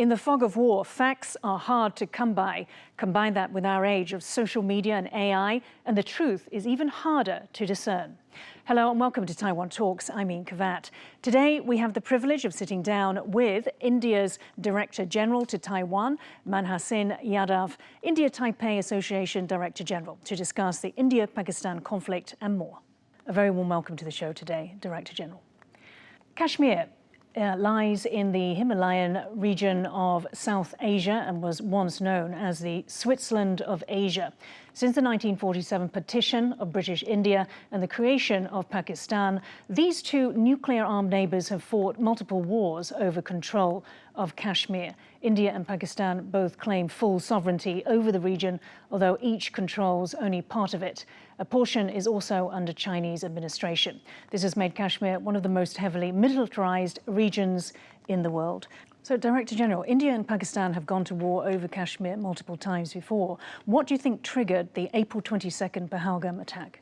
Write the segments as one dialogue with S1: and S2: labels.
S1: In the fog of war, facts are hard to come by. Combine that with our age of social media and AI, and the truth is even harder to discern. Hello and welcome to Taiwan Talks. I'm Kavat. Today we have the privilege of sitting down with India's Director General to Taiwan, Manhassin Yadav, India Taipei Association Director General, to discuss the India-Pakistan conflict and more. A very warm welcome to the show today, Director General. Kashmir lies in the Himalayan region of South Asia and was once known as the Switzerland of Asia. Since the 1947 partition of British India and the creation of Pakistan, these two nuclear-armed neighbours have fought multiple wars over control of Kashmir. India and Pakistan both claim full sovereignty over the region, although each controls only part of it. A portion is also under Chinese administration. This has made Kashmir one of the most heavily militarized regions in the world. So, Director General, India and Pakistan have gone to war over Kashmir multiple times before. What do you think triggered the April 22nd Pahalgam attack?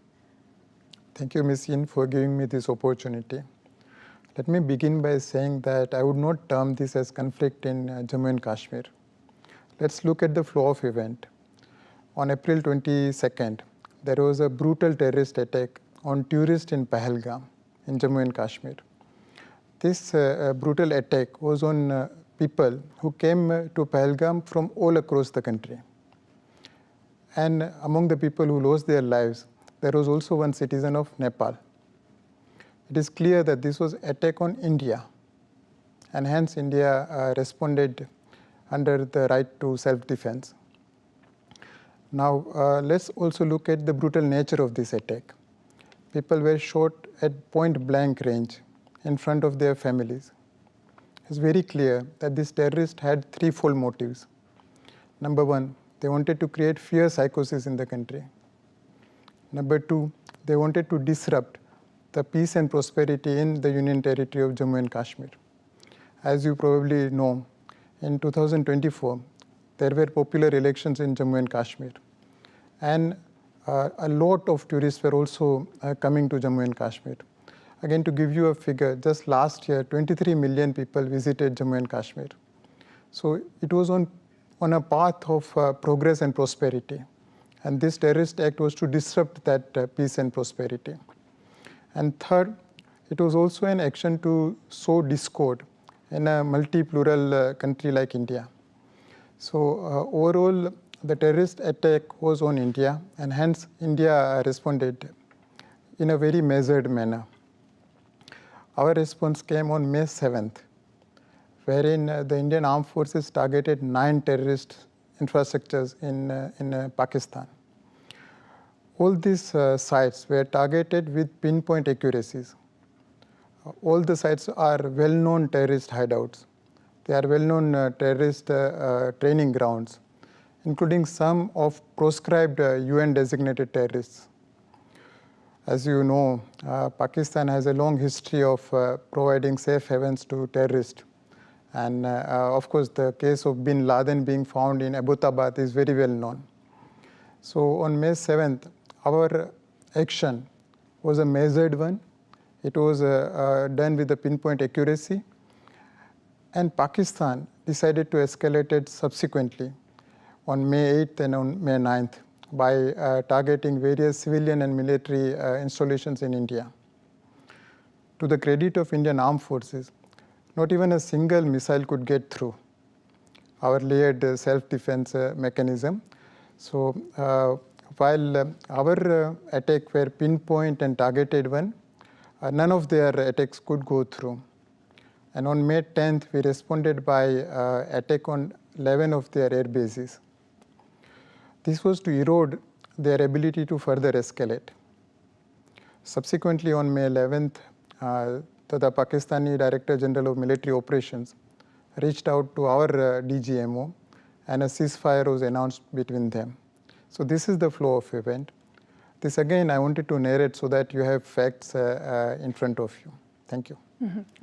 S2: Thank you, Ms. Yin, for giving me this opportunity. Let me begin by saying that I would not term this as conflict in Jammu and Kashmir. Let's look at the flow of event. On April 22nd, there was a brutal terrorist attack on tourists in Pahalgam in Jammu and Kashmir. This brutal attack was on people who came to Pahalgam from all across the country. And among the people who lost their lives, there was also one citizen of Nepal. It is clear that this was attack on India, and hence India responded under the right to self-defense. Now, let's also look at the brutal nature of this attack. People were shot at point-blank range in front of their families. It's very clear that this terrorist had threefold motives. Number one, they wanted to create fear psychosis in the country. Number two, they wanted to disrupt the peace and prosperity in the Union Territory of Jammu and Kashmir. As you probably know, in 2024, there were popular elections in Jammu and Kashmir. And a lot of tourists were also coming to Jammu and Kashmir. Again, to give you a figure, just last year, 23 million people visited Jammu and Kashmir. So it was on a path of progress and prosperity. And this terrorist act was to disrupt that peace and prosperity. And third, it was also an action to sow discord in a multi-plural country like India. So overall, the terrorist attack was on India, and hence India responded in a very measured manner. Our response came on May 7th, wherein the Indian Armed Forces targeted 9 terrorist infrastructures in Pakistan. All these sites were targeted with pinpoint accuracies. All the sites are well-known terrorist hideouts. They are well-known terrorist training grounds, including some of proscribed UN-designated terrorists. As you know, Pakistan has a long history of providing safe havens to terrorists. And of course, the case of bin Laden being found in Abbottabad is very well known. So on May 7th, our action was a measured one. It was done with a pinpoint accuracy. And Pakistan decided to escalate it subsequently on May 8th and on May 9th by targeting various civilian and military installations in India. To the credit of Indian Armed Forces, not even a single missile could get through our layered self-defense mechanism. So while our attack were pinpoint and targeted one, none of their attacks could go through. And on May 10th, we responded by attack on 11 of their air bases. This was to erode their ability to further escalate. Subsequently, on May 11th, the Pakistani Director General of Military Operations reached out to our DGMO, and a ceasefire was announced between them. So this is the flow of event. This again, I wanted to narrate so that you have facts in front of you. Thank you.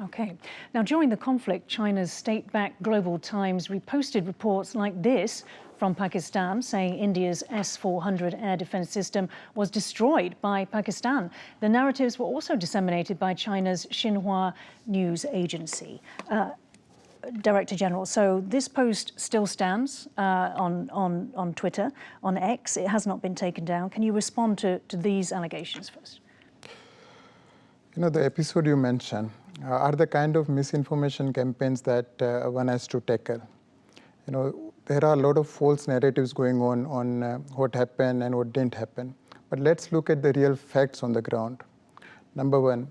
S1: Okay. Now, during the conflict, China's state-backed Global Times reposted reports like this from Pakistan saying India's S400 air defense system was destroyed by Pakistan. The narratives were also disseminated by China's Xinhua news agency. Director General, so this post still stands on Twitter, on X. It has not been taken down. Can you respond to these allegations first?
S2: The episode you mentioned are the kind of misinformation campaigns that one has to tackle. There are a lot of false narratives going on what happened and what didn't happen. But let's look at the real facts on the ground. Number one,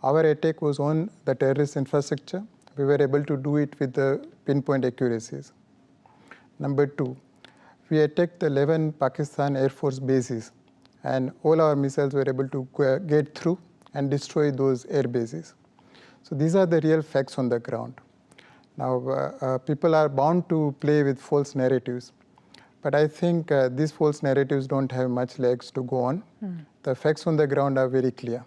S2: our attack was on the terrorist infrastructure. We were able to do it with the pinpoint accuracies. Number two, we attacked the 11 Pakistan Air Force bases, and all our missiles were able to get through and destroy those air bases. So these are the real facts on the ground. Now, people are bound to play with false narratives, but I think these false narratives don't have much legs to go on. The facts on the ground are very clear.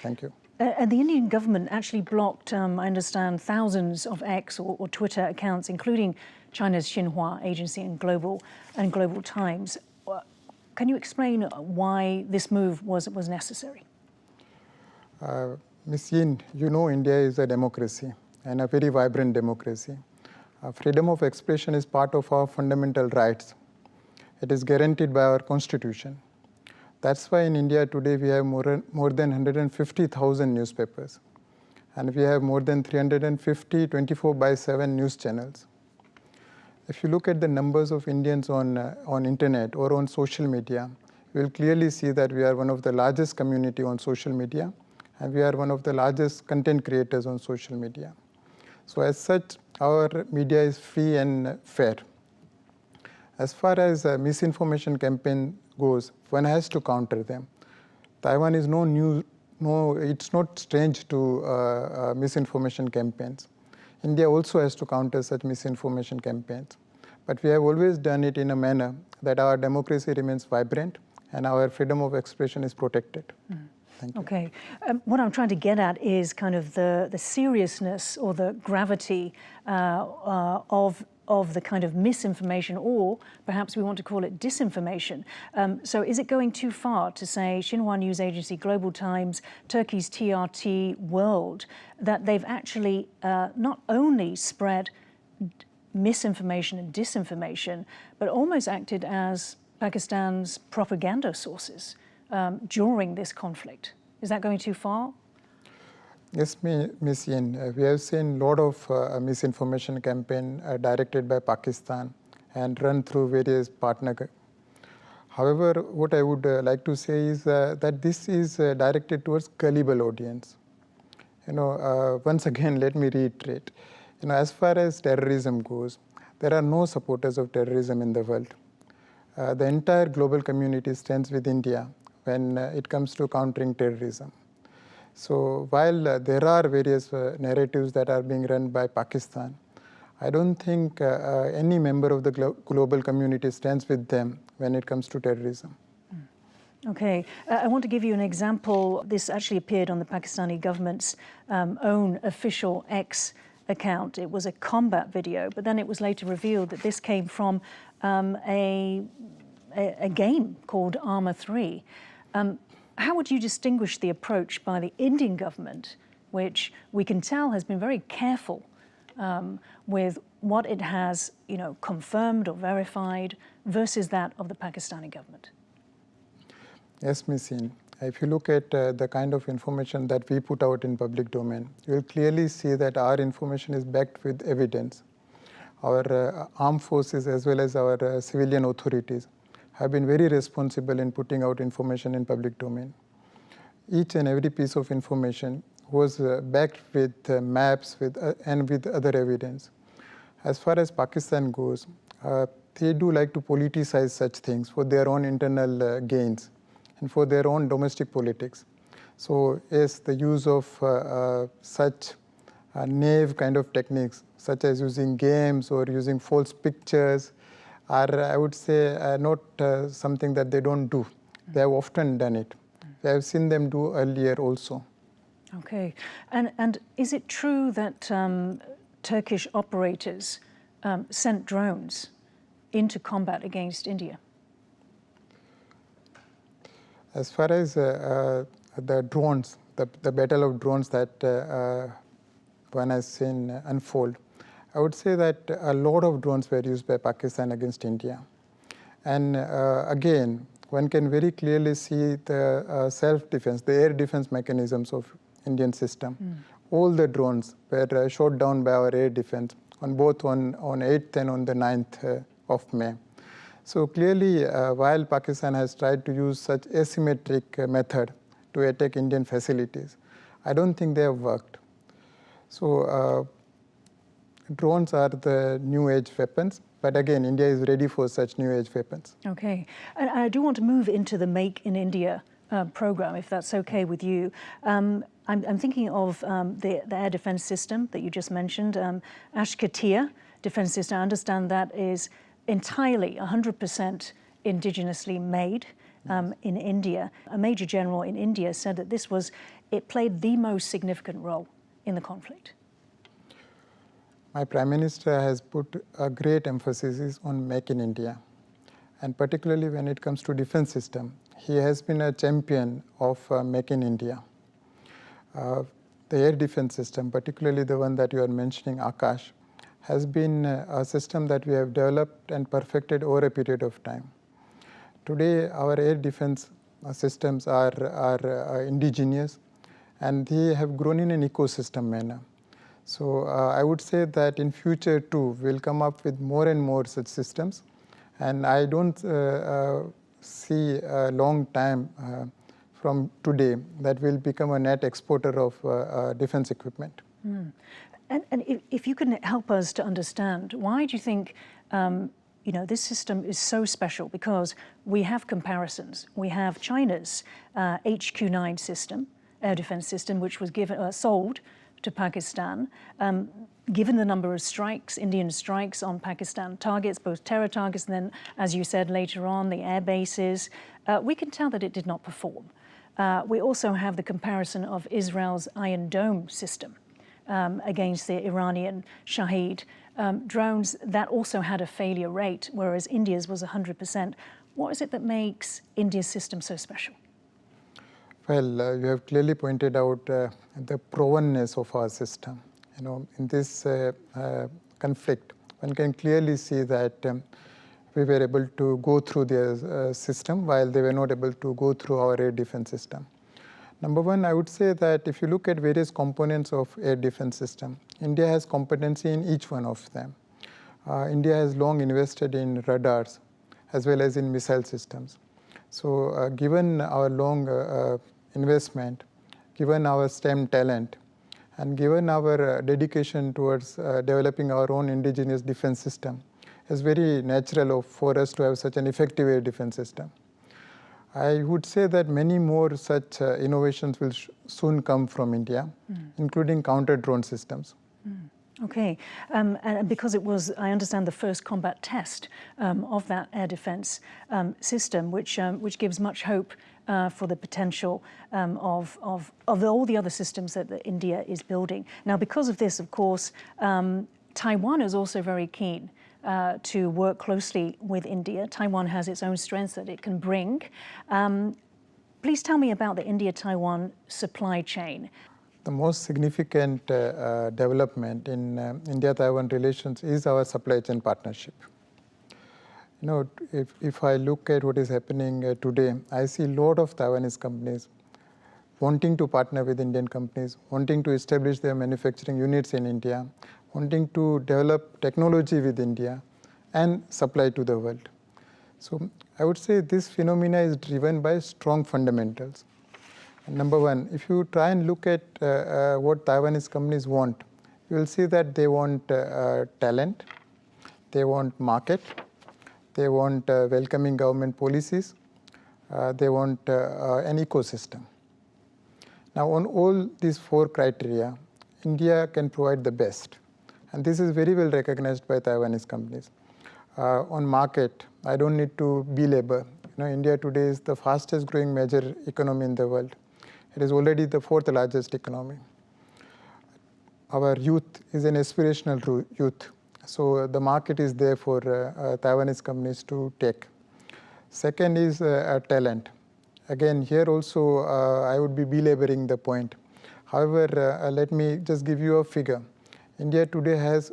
S2: Thank you.
S1: And the Indian government actually blocked, I understand, thousands of X or Twitter accounts, including China's Xinhua agency and Global Times. Can you explain why this move was necessary?
S2: Ms. Yin, India is a democracy and a very vibrant democracy. Freedom of expression is part of our fundamental rights. It is guaranteed by our constitution. That's why in India today we have more than 150,000 newspapers, and we have more than 350 24/7 news channels. If you look at the numbers of Indians on internet or on social media, you will clearly see that we are one of the largest community on social media, and we are one of the largest content creators on social media. So as such, our media is free and fair. As far as misinformation campaign goes, one has to counter them. Taiwan is it's not strange to misinformation campaigns. India also has to counter such misinformation campaigns. But we have always done it in a manner that our democracy remains vibrant and our freedom of expression is protected. Thank you.
S1: Okay. What I'm trying to get at is kind of the seriousness or the gravity of the kind of misinformation, or perhaps we want to call it disinformation. So is it going too far to say Xinhua News Agency, Global Times, Turkey's TRT World, that they've actually not only spread misinformation and disinformation, but almost acted as Pakistan's propaganda sources during this conflict? Is that going too far?
S2: Yes, Ms. Yin, we have seen a lot of misinformation campaign directed by Pakistan and run through various partners. However, what I would like to say is that this is directed towards gullible audience. Once again, let me reiterate. As far as terrorism goes, there are no supporters of terrorism in the world. The entire global community stands with India when it comes to countering terrorism. So while there are various narratives that are being run by Pakistan, I don't think any member of the global community stands with them when it comes to terrorism.
S1: Okay, I want to give you an example. This actually appeared on the Pakistani government's own official X account. It was a combat video, but then it was later revealed that this came from a game called Arma 3. How would you distinguish the approach by the Indian government, which we can tell has been very careful with what it has, confirmed or verified, versus that of the Pakistani government?
S2: Yes, Ms. Yin. If you look at the kind of information that we put out in public domain, you will clearly see that our information is backed with evidence. Our armed forces as well as our civilian authorities have been very responsible in putting out information in public domain. Each and every piece of information was backed with maps and with other evidence. As far as Pakistan goes, they do like to politicize such things for their own internal gains and for their own domestic politics. So yes, the use of such naive kind of techniques, such as using games or using false pictures, are, I would say, not something that they don't do. They have often done it. We have seen them do earlier also.
S1: Okay. And is it true that Turkish operators sent drones into combat against India?
S2: As far as the drones, the battle of drones that one has seen unfold, I would say that a lot of drones were used by Pakistan against India. And again, one can very clearly see the self-defense, the air defense mechanisms of Indian system. All the drones were shot down by our air defense on both on 8th and on the 9th of May. So clearly, while Pakistan has tried to use such asymmetric method to attack Indian facilities, I don't think they have worked. So drones are the new age weapons. But again, India is ready for such new age weapons.
S1: Okay. And I do want to move into the Make in India program, if that's okay with you. I'm thinking of the air defense system that you just mentioned, Ash-Katia defense system. I understand that is entirely 100% indigenously made in India. A major general in India said that it played the most significant role in the conflict.
S2: My Prime Minister has put a great emphasis on Make in India. And particularly when it comes to defense system, he has been a champion of Make in India. The air defense system, particularly the one that you are mentioning, Akash, has been a system that we have developed and perfected over a period of time. Today, our air defense systems are indigenous, and they have grown in an ecosystem manner. So I would say that in future too, we'll come up with more and more such systems. And I don't see a long time from today that we'll become a net exporter of defense equipment.
S1: And if you can help us to understand, why do you think this system is so special? Because we have comparisons. We have China's HQ-9 system, air defense system, which was sold to Pakistan. Given the number of strikes, Indian strikes on Pakistan targets, both terror targets, and then, as you said later on, the air bases, we can tell that it did not perform. We also have the comparison of Israel's Iron Dome system against the Iranian Shahed drones. That also had a failure rate, whereas India's was 100%. What is it that makes India's system so special?
S2: Well, you have clearly pointed out the provenness of our system. In this conflict, one can clearly see that we were able to go through their system while they were not able to go through our air defense system. Number one, I would say that if you look at various components of air defense system, India has competency in each one of them. India has long invested in radars as well as in missile systems. So given our long investment, given our STEM talent, and given our dedication towards developing our own indigenous defense system, it's very natural for us to have such an effective air defense system. I would say that many more such innovations will soon come from India, including counter-drone systems.
S1: Okay, and because it was, I understand, the first combat test of that air defense system, which gives much hope for the potential of all the other systems that India is building. Now, because of this, of course, Taiwan is also very keen to work closely with India. Taiwan has its own strengths that it can bring. Please tell me about the India-Taiwan supply chain.
S2: The most significant development in India-Taiwan relations is our supply chain partnership. If I look at what is happening today, I see a lot of Taiwanese companies wanting to partner with Indian companies, wanting to establish their manufacturing units in India, wanting to develop technology with India and supply to the world. So I would say this phenomena is driven by strong fundamentals. Number one, if you try and look at what Taiwanese companies want, you will see that they want talent, they want market, they want welcoming government policies, they want an ecosystem. Now, on all these four criteria, India can provide the best. And this is very well recognized by Taiwanese companies. On market, I don't need to belabor. India today is the fastest growing major economy in the world. It is already the fourth largest economy. Our youth is an aspirational youth. So the market is there for Taiwanese companies to take. Second is talent. Again, here also I would be belaboring the point. However, let me just give you a figure. India today has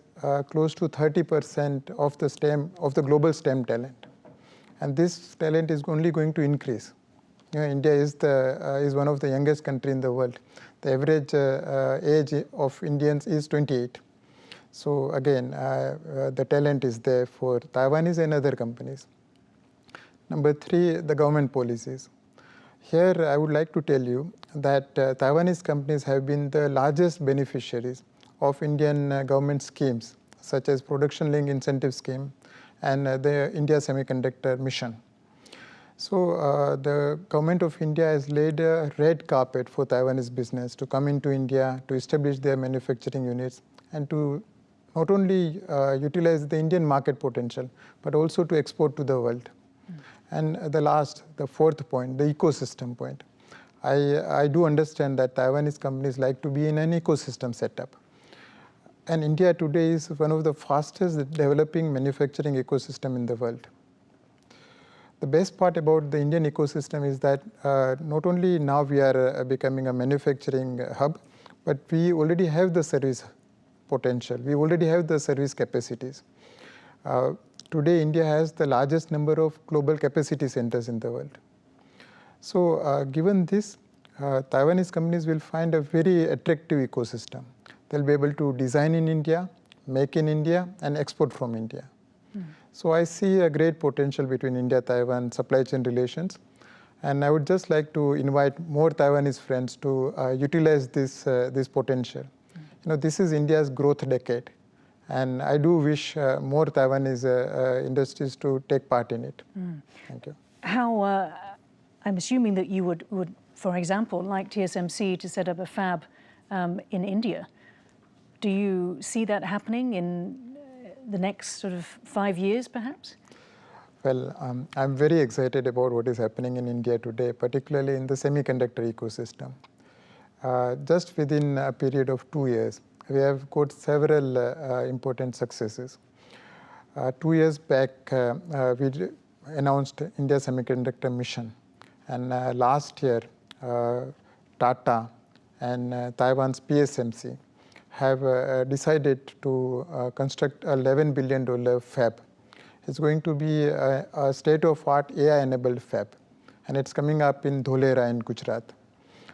S2: close to 30% of the global STEM talent, and this talent is only going to increase. India is one of the youngest country in the world. The average age of Indians is 28. So again, the talent is there for Taiwanese and other companies. Number 3, the government policies. Here, I would like to tell you that Taiwanese companies have been the largest beneficiaries of Indian government schemes, such as Production Linked Incentive Scheme and the India Semiconductor Mission. So the government of India has laid a red carpet for Taiwanese business to come into India, to establish their manufacturing units, and to not only utilize the Indian market potential, but also to export to the world. And the fourth point, the ecosystem point. I do understand that Taiwanese companies like to be in an ecosystem setup. And India today is one of the fastest developing manufacturing ecosystem in the world. The best part about the Indian ecosystem is that not only now we are becoming a manufacturing hub, but we already have the service potential. We already have the service capacities. Today, India has the largest number of global capacity centers in the world. So given this, Taiwanese companies will find a very attractive ecosystem. They'll be able to design in India, make in India, and export from India. So I see a great potential between India-Taiwan supply chain relations. And I would just like to invite more Taiwanese friends to utilize this potential. This is India's growth decade. And I do wish more Taiwanese industries to take part in it. Thank you.
S1: How, I'm assuming that you would, for example, like TSMC to set up a fab in India. Do you see that happening in the next sort of 5 years, perhaps?
S2: Well, I'm very excited about what is happening in India today, particularly in the semiconductor ecosystem. Just within a period of 2 years, we have got several important successes. 2 years back, we announced India Semiconductor Mission. And last year, Tata and Taiwan's PSMC have decided to construct a $11 billion fab. It's going to be a state-of-art AI-enabled fab, and it's coming up in Dholera in Gujarat.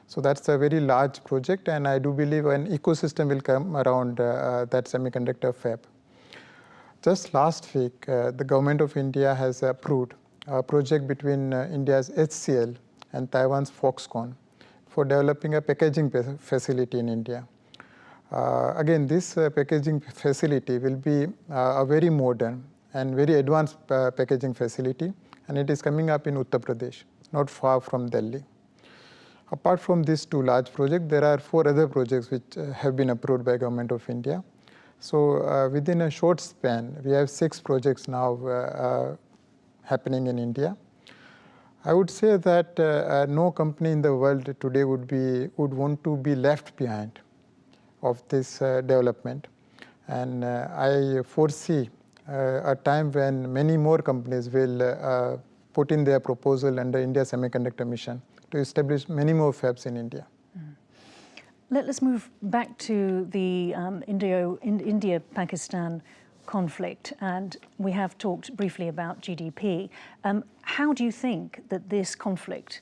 S2: So that's a very large project, and I do believe an ecosystem will come around that semiconductor fab. Just last week, the government of India has approved a project between India's HCL and Taiwan's Foxconn for developing a packaging facility in India. Again, this packaging facility will be a very modern and very advanced packaging facility, and it is coming up in Uttar Pradesh, not far from Delhi. Apart from these 2 large projects, there are 4 other projects which have been approved by Government of India. So within a short span, we have 6 projects now happening in India. I would say that no company in the world today would want to be left behind of this development. And I foresee a time when many more companies will put in their proposal under India Semiconductor Mission to establish many more fabs in India.
S1: Let's move back to the India-Pakistan conflict, and we have talked briefly about GDP. How do you think that this conflict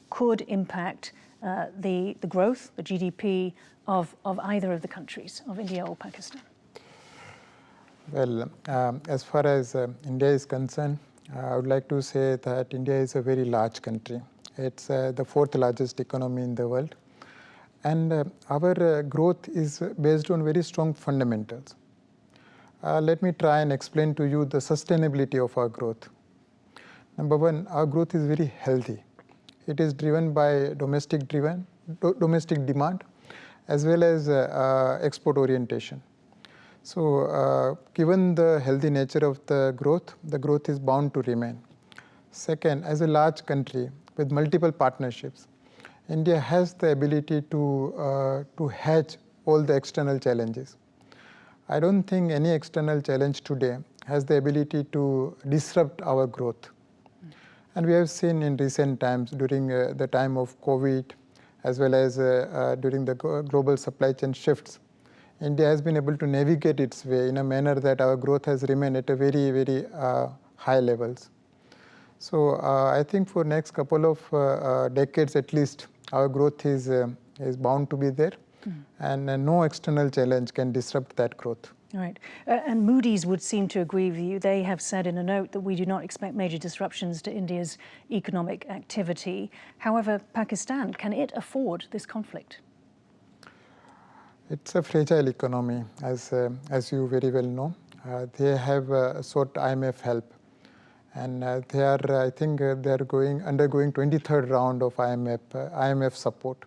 S1: could impact the growth, the GDP of either of the countries, of India or Pakistan?
S2: Well, as far as India is concerned, I would like to say that India is a very large country. It's the 4th largest economy in the world. And our growth is based on very strong fundamentals. Let me try and explain to you the sustainability of our growth. Number 1, our growth is very healthy. It is driven by domestic demand, as well as export orientation. So given the healthy nature of the growth is bound to remain. Second, as a large country with multiple partnerships, India has the ability to hedge all the external challenges. I don't think any external challenge today has the ability to disrupt our growth. And we have seen in recent times, during the time of COVID, as well as during the global supply chain shifts, India has been able to navigate its way in a manner that our growth has remained at a very, very high levels. So I think for next couple of decades at least, our growth is bound to be there, and no external challenge can disrupt that growth.
S1: Right. And Moody's would seem to agree with you. They have said in a note that we do not expect major disruptions to India's economic activity. However, Pakistan, can it afford this conflict?
S2: It's a fragile economy, as you very well know. They have sought IMF help, and they are, I think, they are undergoing 23rd round of IMF support.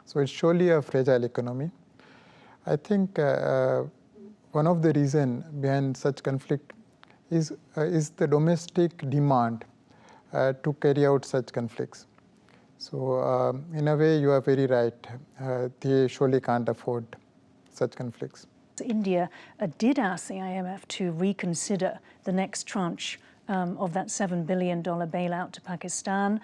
S2: So it's surely a fragile economy. I think one of the reasons behind such conflict is the domestic demand to carry out such conflicts. So in a way, you are very right. They surely can't afford such conflicts.
S1: India did ask the IMF to reconsider the next tranche of that $7 billion bailout to Pakistan.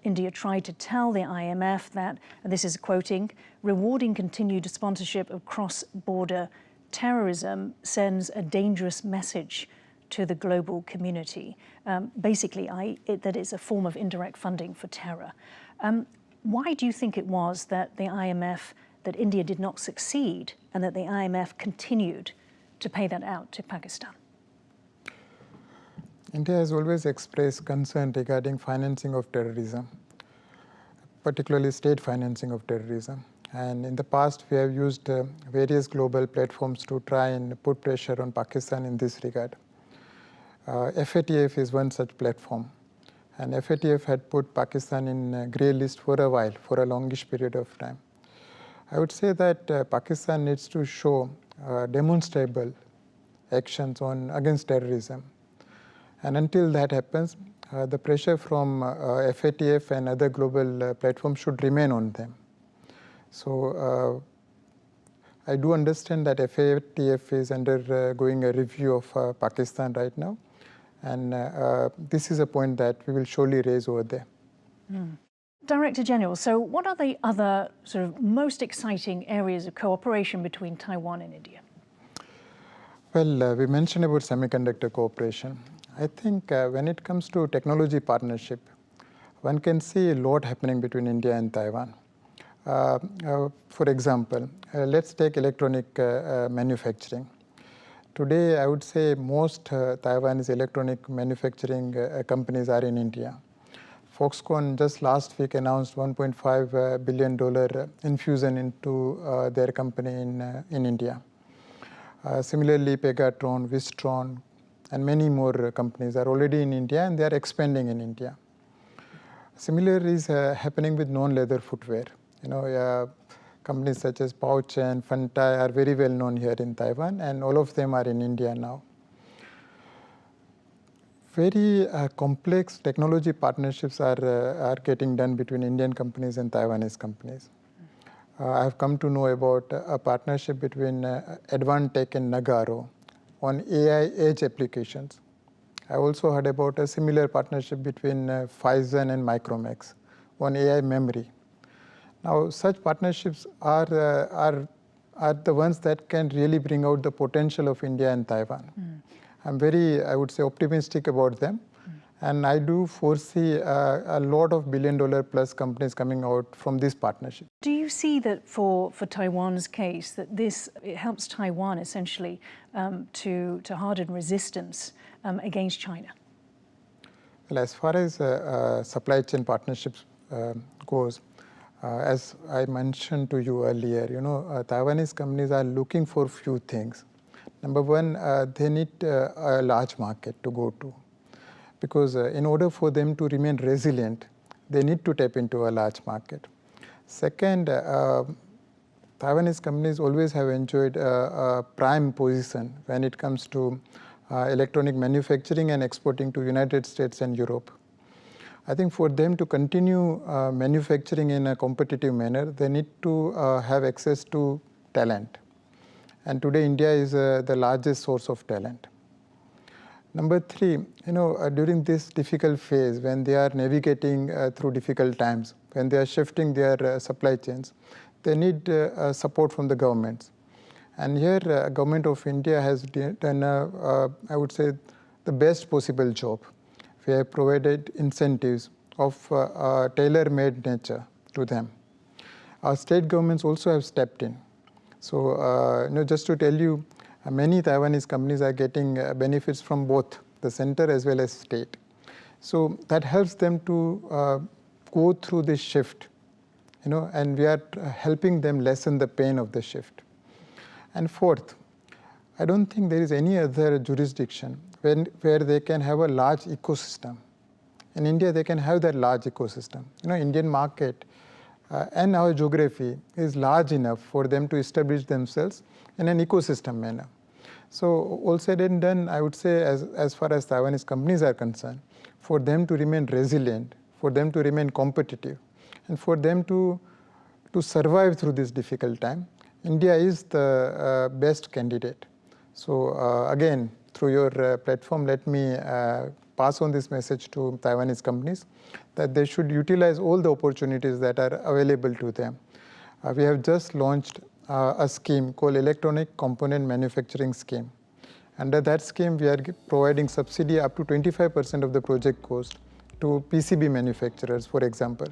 S1: India tried to tell the IMF that, and this is quoting, rewarding continued sponsorship of cross-border terrorism sends a dangerous message to the global community. Basically, that it's a form of indirect funding for terror. Why do you think it was that the IMF, that India did not succeed and that the IMF continued to pay that out to Pakistan?
S2: India has always expressed concern regarding financing of terrorism, particularly state financing of terrorism. And in the past, we have used various global platforms to try and put pressure on Pakistan in this regard. FATF is one such platform. And FATF had put Pakistan in a grey list for a while, for a longish period of time. I would say that Pakistan needs to show demonstrable actions against terrorism. And until that happens, the pressure from FATF and other global platforms should remain on them. So I do understand that FATF is undergoing a review of Pakistan right now. And this is a point that we will surely raise over there.
S1: Director General, so what are the other sort of most exciting areas of cooperation between Taiwan and India?
S2: Well, we mentioned about semiconductor cooperation. I think when it comes to technology partnership, one can see a lot happening between India and Taiwan. For example, let's take electronic manufacturing. Today, I would say most Taiwanese electronic manufacturing companies are in India. Foxconn just last week announced $1.5 billion infusion into their company in India. Similarly, Pegatron, Wistron, and many more companies are already in India, and they are expanding in India. Similar is happening with non-leather footwear. Companies such as Pouch and Fantai are very well known here in Taiwan, and all of them are in India now. Very complex technology partnerships are getting done between Indian companies and Taiwanese companies. I have come to know about a partnership between Advantech and Nagaro on AI edge applications. I also heard about a similar partnership between Phison and Micromax on AI memory. Now, such partnerships are the ones that can really bring out the potential of India and Taiwan. I'm very, I would say, optimistic about them. And I do foresee a lot of billion-dollar plus companies coming out from this partnership.
S1: Do you see that for Taiwan's case, that it helps Taiwan essentially to harden resistance against China?
S2: Well, as far as supply chain partnerships goes, as I mentioned to you earlier, Taiwanese companies are looking for few things. Number one, they need a large market to go to. Because in order for them to remain resilient, they need to tap into a large market. Second, Taiwanese companies always have enjoyed a prime position when it comes to electronic manufacturing and exporting to United States and Europe. I think for them to continue manufacturing in a competitive manner, they need to have access to talent. And today, India is the largest source of talent. Number three, during this difficult phase, when they are navigating through difficult times, when they are shifting their supply chains, they need support from the governments. And here, Government of India has done, I would say, the best possible job. We have provided incentives of tailor-made nature to them. Our state governments also have stepped in. So, just to tell you, many Taiwanese companies are getting benefits from both the center as well as state. So that helps them to go through this shift, and we are helping them lessen the pain of the shift. And fourth, I don't think there is any other jurisdiction where they can have a large ecosystem. In India, they can have that large ecosystem. Indian market and our geography is large enough for them to establish themselves in an ecosystem manner. So all said and done, I would say as far as Taiwanese companies are concerned, for them to remain resilient, for them to remain competitive, and for them to survive through this difficult time, India is the best candidate. So again, through your platform, let me pass on this message to Taiwanese companies that they should utilize all the opportunities that are available to them. We have just launched a scheme called Electronic Component Manufacturing Scheme. Under that scheme, we are providing subsidy up to 25% of the project cost to PCB manufacturers, for example.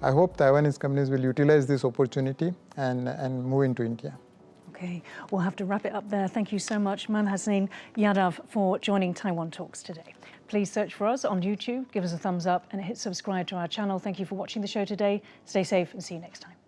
S2: I hope Taiwanese companies will utilize this opportunity and move into India.
S1: Okay, we'll have to wrap it up there. Thank you so much, Manhaseen Yadav, for joining Taiwan Talks today. Please search for us on YouTube, give us a thumbs up and hit subscribe to our channel. Thank you for watching the show today. Stay safe and see you next time.